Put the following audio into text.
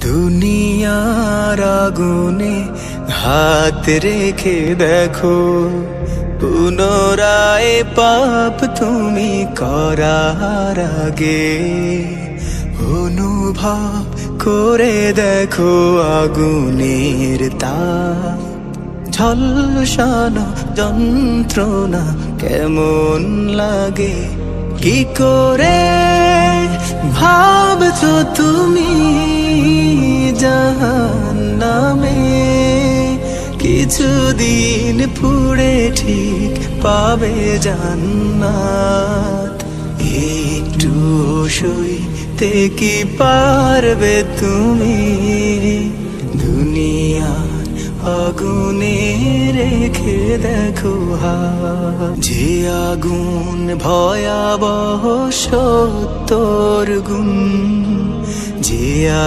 দুনিয়ার আগুনে হাত রেখে দেখো, পুনরায় পাপ তুমি করার আগে অনুভব করে দেখো আগুনের তাপ ঝলসানো যন্ত্রণা কেমন লাগে। কি করে ভাবছো তুমি জাহান্নামে কিছুদিন পুড়ে ঠিক পাবে জান্নাত। একটু সইতে কি পারবে তুমি দুনিয়ার আগুনে রেখে দেখো হাত। যে আগুন ভয়াবহ ৭০ গুণ, যে